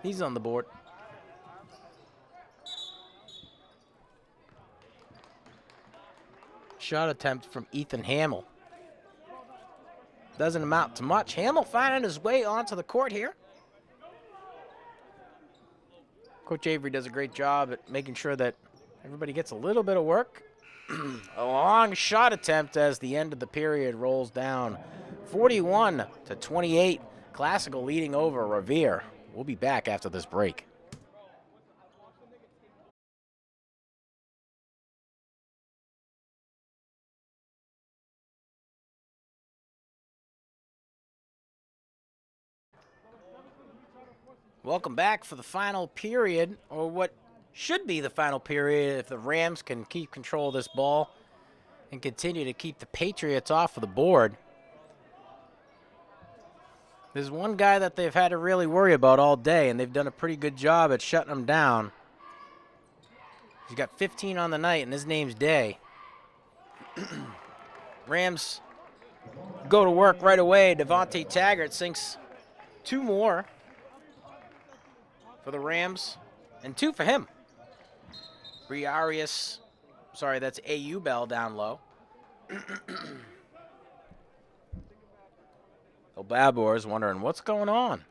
He's on the board. Shot attempt from Ethan Hamill. Doesn't amount to much. Hamill finding his way onto the court here. Coach Avery does a great job at making sure that everybody gets a little bit of work. A long shot attempt as the end of the period rolls down. 41-28. Classical leading over Revere. We'll be back after this break. Welcome back for the final period, or what should be the final period if the Rams can keep control of this ball and continue to keep the Patriots off of the board. There's one guy that they've had to really worry about all day, and they've done a pretty good job at shutting him down. He's got 15 on the night, and his name's Day. Rams go to work right away. Devontae Taggart sinks 2 more for the Rams, and 2 for him. Briarius, sorry, that's AU Bell down low. Babor is wondering, what's going on?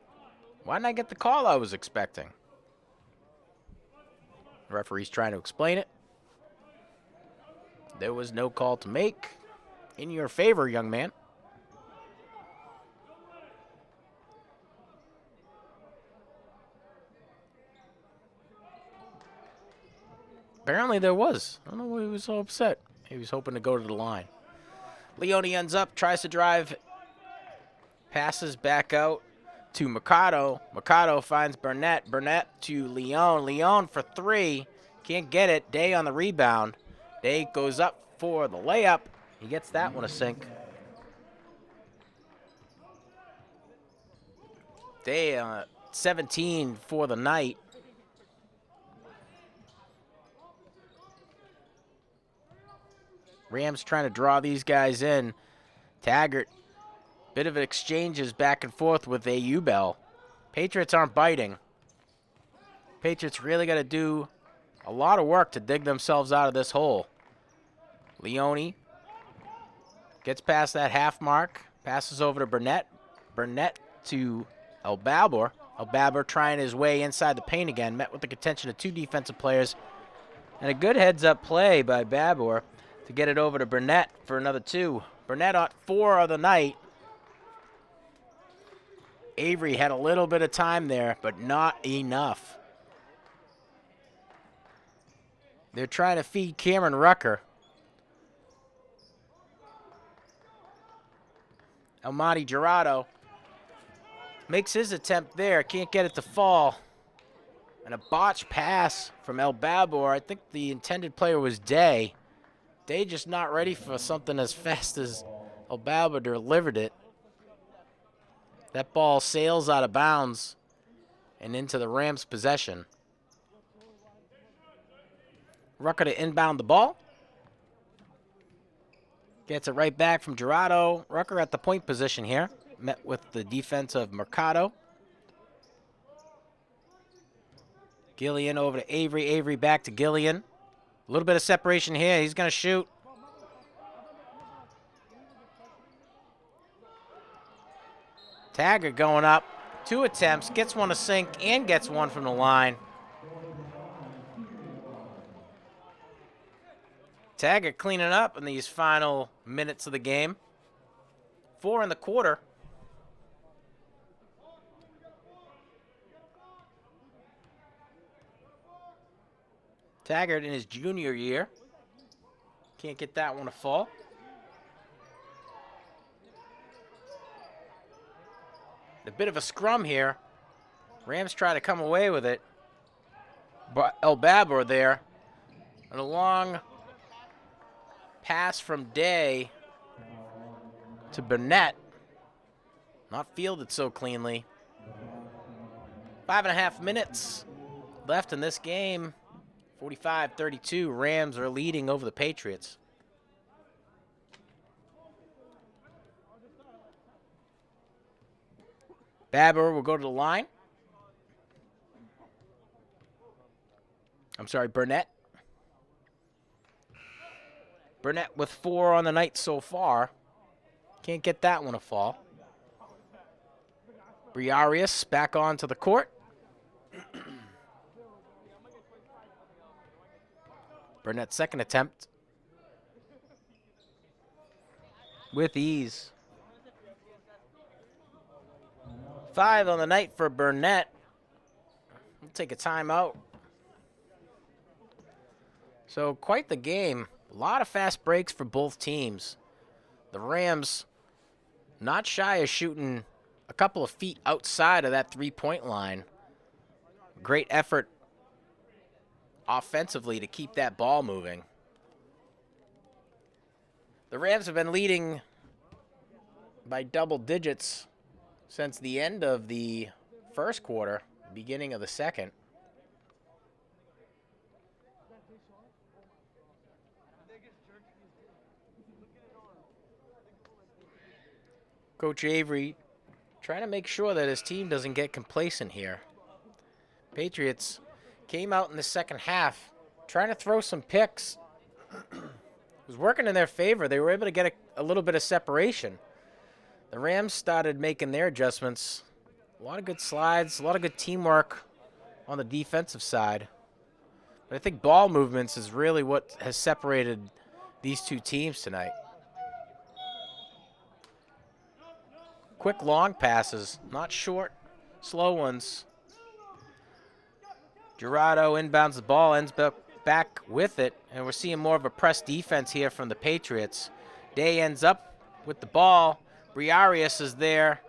Why didn't I get the call I was expecting? The referee's trying to explain it. There was no call to make. In your favor, young man. Apparently there was. I don't know why he was so upset. He was hoping to go to the line. Leone ends up, tries to drive, passes back out to Mercado. Mercado finds Burnett. Burnett to Leone. Leone for 3. Can't get it. Day on the rebound. Day goes up for the layup. He gets that one a sink. Day 17 for the night. Rams trying to draw these guys in. Taggart, bit of exchanges back and forth with AU Bell. Patriots aren't biting. Patriots really got to do a lot of work to dig themselves out of this hole. Leone gets past that half mark, passes over to Burnett. Burnett to Babor. Babor trying his way inside the paint again, met with the contention of 2 defensive players. And a good heads-up play by Babor to get it over to Burnett for another 2. Burnett on 4 of the night. Avery had a little bit of time there, but not enough. They're trying to feed Cameron Rucker. Almati Gerardo makes his attempt there. Can't get it to fall. And a botched pass from Babor. I think the intended player was Day. Day just not ready for something as fast as Babor delivered it. That ball sails out of bounds and into the Rams' possession. Rucker to inbound the ball. Gets it right back from Gerardo. Rucker at the point position here. Met with the defense of Mercado. Gillian over to Avery. Avery back to Gillian. A little bit of separation here. He's going to shoot. Taggart going up. 2 attempts. Gets one to sink and gets one from the line. Taggart cleaning up in these final minutes of the game. 4 in the quarter. Taggart in his junior year. Can't get that one to fall. A bit of a scrum here. Rams try to come away with it. But Babor there. And a long pass from Day to Burnett. Not fielded so cleanly. 5.5 minutes left in this game. 45-32. Rams are leading over the Patriots. Babor will go to the line. I'm sorry, Burnett. Burnett with 4 on the night so far. Can't get that one to fall. Briarius back onto the court. Burnett's second attempt. With ease. 5 on the night for Burnett. We'll take a timeout. So quite the game. A lot of fast breaks for both teams. The Rams not shy of shooting a couple of feet outside of that three-point line. Great effort offensively to keep that ball moving. The Rams have been leading by double digits since the end of the first quarter, beginning of the second. Coach Avery trying to make sure that his team doesn't get complacent here. Patriots came out in the second half trying to throw some picks. It was working in their favor. They were able to get a little bit of separation. The Rams started making their adjustments. A lot of good slides, a lot of good teamwork on the defensive side. But I think ball movements is really what has separated these two teams tonight. Quick long passes, not short, slow ones. Gerardo inbounds the ball, ends back with it, and we're seeing more of a press defense here from the Patriots. Day ends up with the ball. Briarius is there.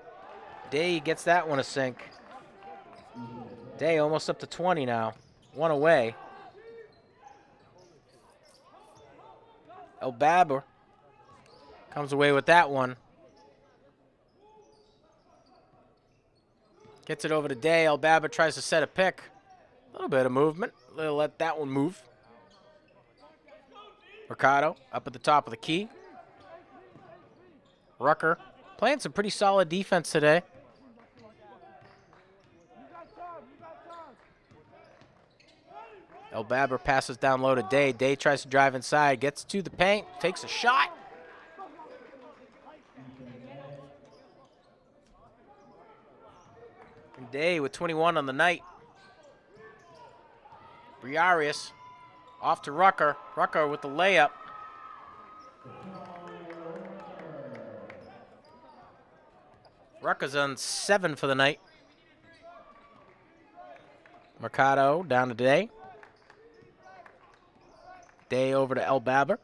Day gets that one a sink. Day almost up to 20 now. One away. Elbaber comes away with that one. Gets it over to Day. Elbaber tries to set a pick. A little bit of movement. They'll let that one move. Mercado up at the top of the key. Rucker playing some pretty solid defense today. Elbaber passes down low to Day. Day tries to drive inside, gets to the paint, takes a shot. And Day with 21 on the night. Briarius off to Rucker. Rucker with the layup. Rucker's on 7 for the night. Mercado down to Day. Day over to Elbaber.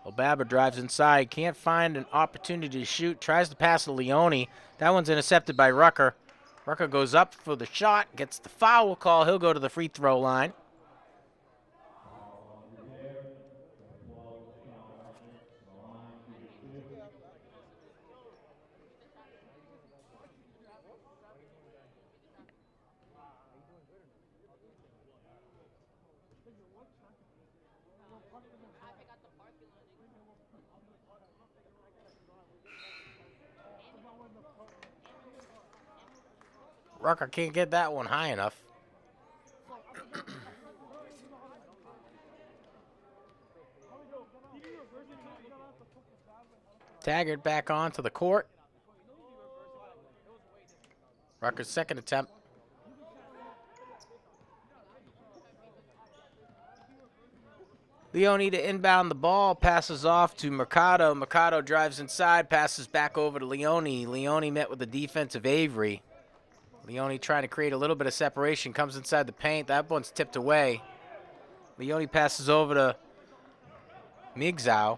Elbaber drives inside, can't find an opportunity to shoot, tries to pass to Leone. That one's intercepted by Rucker. Rucker goes up for the shot, gets the foul call. He'll go to the free throw line. Rucker can't get that one high enough. Taggart back onto the court. Rucker's second attempt. Leone to inbound the ball, passes off to Mercado. Mercado drives inside, passes back over to Leone. Leone met with the defensive Avery. Leone trying to create a little bit of separation, comes inside the paint. That one's tipped away. Leone passes over to Migzau.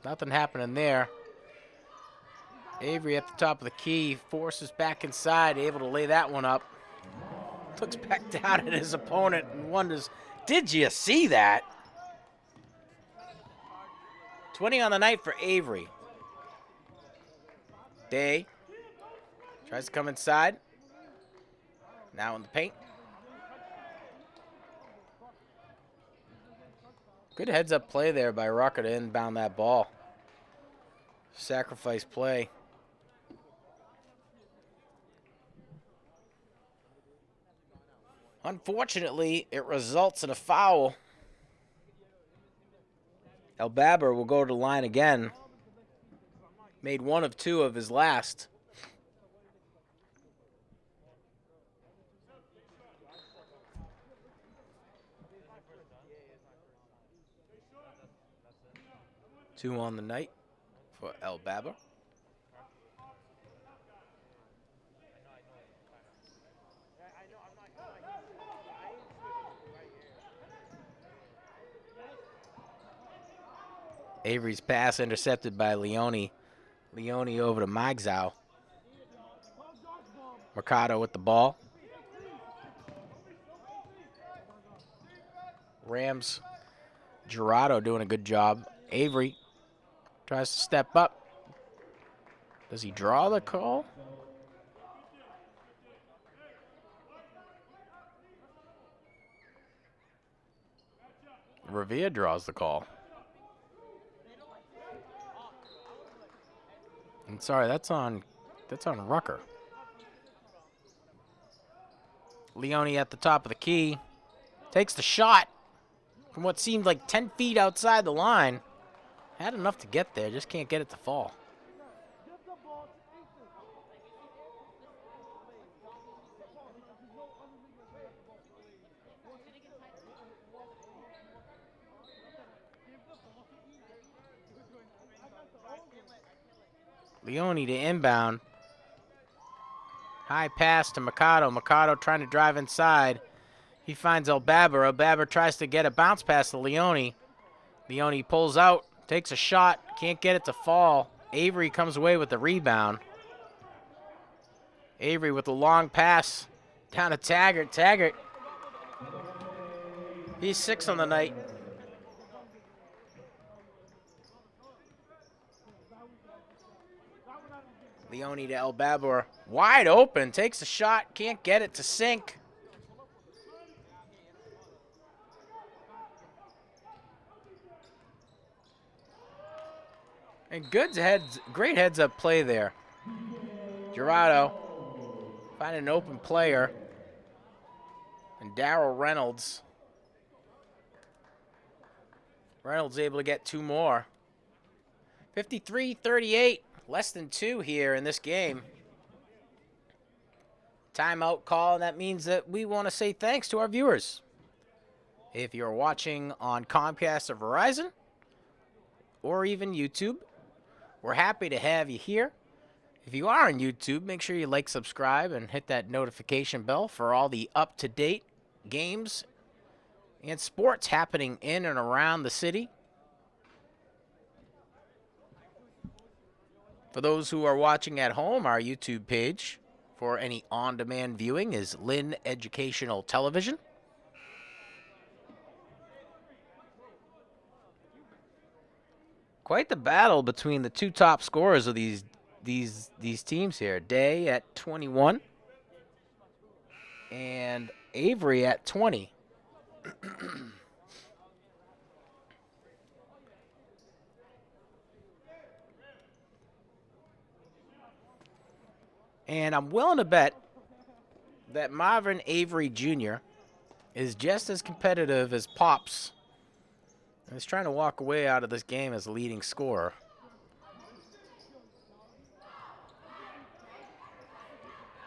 Nothing happening there. Avery at the top of the key, forces back inside, able to lay that one up. Looks back down at his opponent and wonders, did you see that? 20 on the night for Avery. Day tries to come inside. Now in the paint. Good heads-up play there by Rucker to inbound that ball. Sacrifice play. Unfortunately, it results in a foul. Elbaber will go to the line again. Made 1 of 2 of his last. Two on the night for El Baba. Avery's pass intercepted by Leone. Leone over to Magzau. Mercado with the ball. Rams, Gerardo doing a good job. Avery tries to step up. Does he draw the call? Revere draws the call. I'm sorry, that's on Rucker. Leone at the top of the key. Takes the shot from what seemed like 10 feet outside the line. Had enough to get there, just can't get it to fall. Leone to inbound. High pass to Mercado. Mercado trying to drive inside. He finds El Baba. El Baba tries to get a bounce pass to Leone. Leone pulls out, takes a shot, can't get it to fall. Avery comes away with the rebound. Avery with a long pass down to Taggart. Taggart, he's 6 on the night. Leone to El Baba, wide open, takes a shot, can't get it to sink. And great heads-up play there. Gerardo finding an open player. And Darryl Reynolds. Reynolds able to get 2 more. 53-38, less than 2 here in this game. Timeout call, and that means that we want to say thanks to our viewers. If you're watching on Comcast or Verizon, or even YouTube, we're happy to have you here. If you are on YouTube, make sure you like, subscribe, and hit that notification bell for all the up-to-date games and sports happening in and around the city. For those who are watching at home, our YouTube page for any on-demand viewing is Lynn Educational Television. Quite the battle between the 2 top scorers of these teams here. Day at 21 and Avery at 20. And I'm willing to bet that Marvin Avery Jr. is just as competitive as Pops. And he's trying to walk away out of this game as a leading scorer.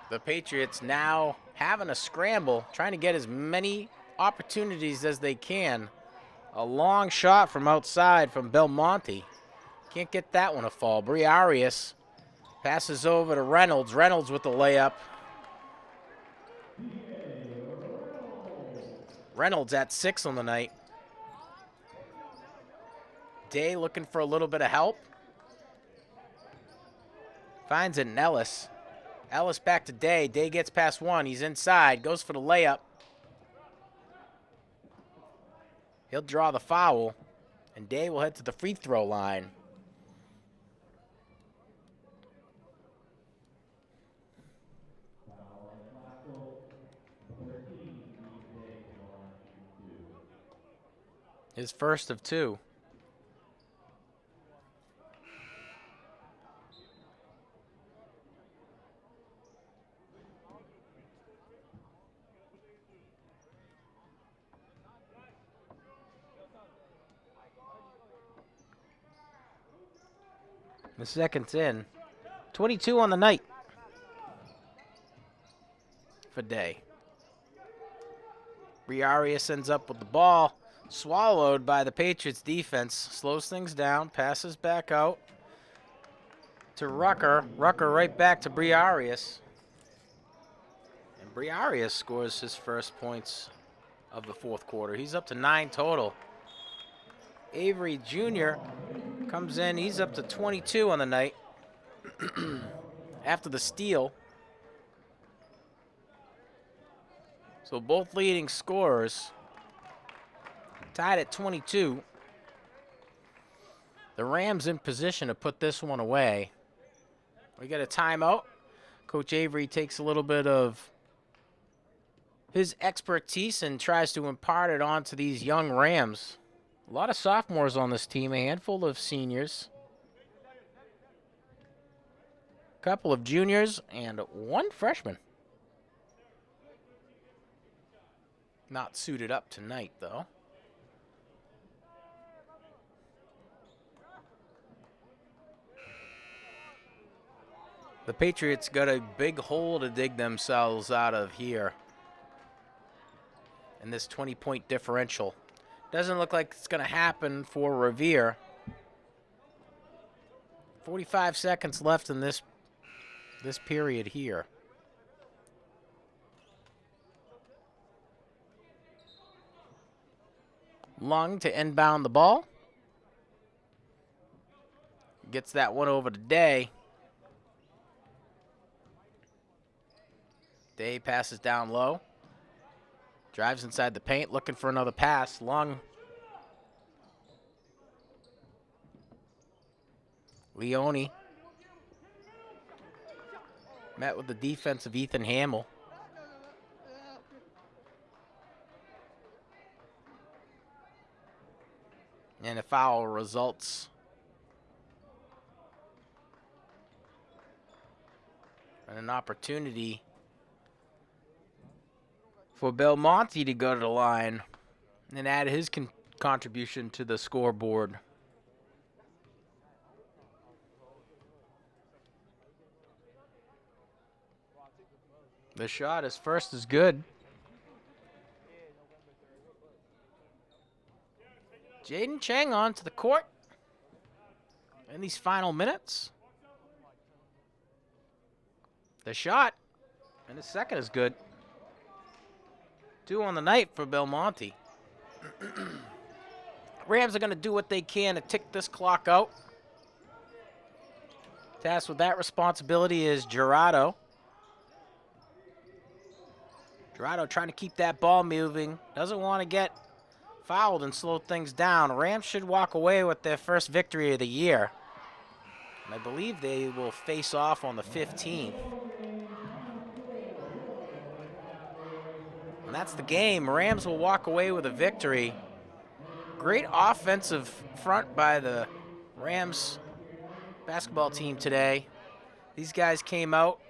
The Patriots now having a scramble, trying to get as many opportunities as they can. A long shot from outside from Belmonte. Can't get that one to fall. Briarius passes over to Reynolds. Reynolds with the layup. Reynolds at 6 on the night. Day looking for a little bit of help. Finds it in Ellis. Ellis back to Day. Day gets past 1. He's inside. Goes for the layup. He'll draw the foul. And Day will head to the free throw line. His first of 2. The second's in. 22 on the night for Day. Briarius ends up with the ball. swallowed by the Patriots defense. Slows things down, passes back out to Rucker. Rucker right back to Briarius. And Briarius scores his first points of the fourth quarter. He's up to 9 total. Avery Jr. comes in. He's up to 22 on the night after the steal. So both leading scorers tied at 22. The Rams in position to put this one away. We get a timeout. Coach Avery takes a little bit of his expertise and tries to impart it onto these young Rams. A lot of sophomores on this team, a handful of seniors, a couple of juniors, and one freshman. Not suited up tonight, though. The Patriots got a big hole to dig themselves out of here in this 20-point differential. Doesn't look like it's going to happen for Revere. 45 seconds left in this period here. Lung to inbound the ball. Gets that one over to Day. Day passes down low. Drives inside the paint, looking for another pass. Lung. Leone. Met with the defense of Ethan Hamill. And a foul results. And an opportunity for Belmonte to go to the line and add his contribution to the scoreboard. The shot is first is good. Jaden Chang onto the court in these final minutes. The shot, and the second is good. 2 on the night for Belmonte. Rams are going to do what they can to tick this clock out. Tasked with that responsibility is Gerardo. Gerardo trying to keep that ball moving. Doesn't want to get fouled and slow things down. Rams should walk away with their first victory of the year. And I believe they will face off on the 15th. And that's the game. Rams will walk away with a victory. Great offensive front by the Rams basketball team today. These guys came out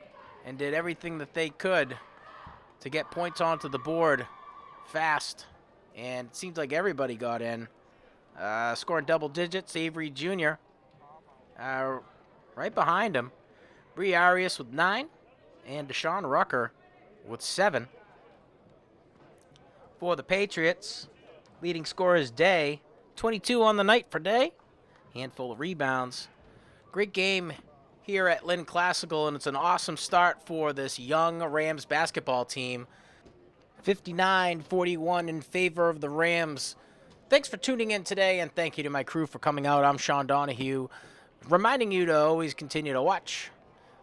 and did everything that they could to get points onto the board fast. And it seems like everybody got in. Scoring double digits, Avery Jr. Right behind him. Briarius with 9 and Deshaun Rucker with 7. For the Patriots, leading scorer is Day. 22 on the night for Day. Handful of rebounds. Great game here at Lynn Classical, and it's an awesome start for this young Rams basketball team. 59-41 in favor of the Rams. Thanks for tuning in today, and thank you to my crew for coming out. I'm Sean Donahue, reminding you to always continue to watch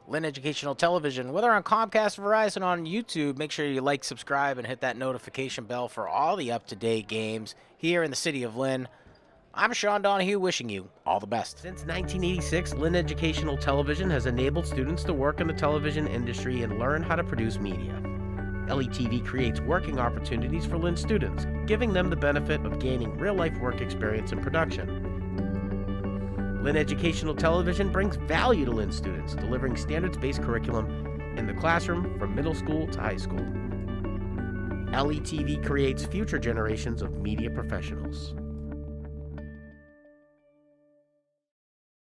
Lynn Educational Television, whether on Comcast, Verizon, on YouTube. Make sure you like, subscribe, and hit that notification bell for all the up-to-date games here in the city of Lynn. I'm Sean Donahue, wishing you all the best. Since 1986, Lynn Educational Television has enabled students to work in the television industry and learn how to produce media. LETV creates working opportunities for Lynn students, giving them the benefit of gaining real-life work experience in production. Lynn Educational Television brings value to Lynn students, delivering standards-based curriculum in the classroom from middle school to high school. LETV creates future generations of media professionals.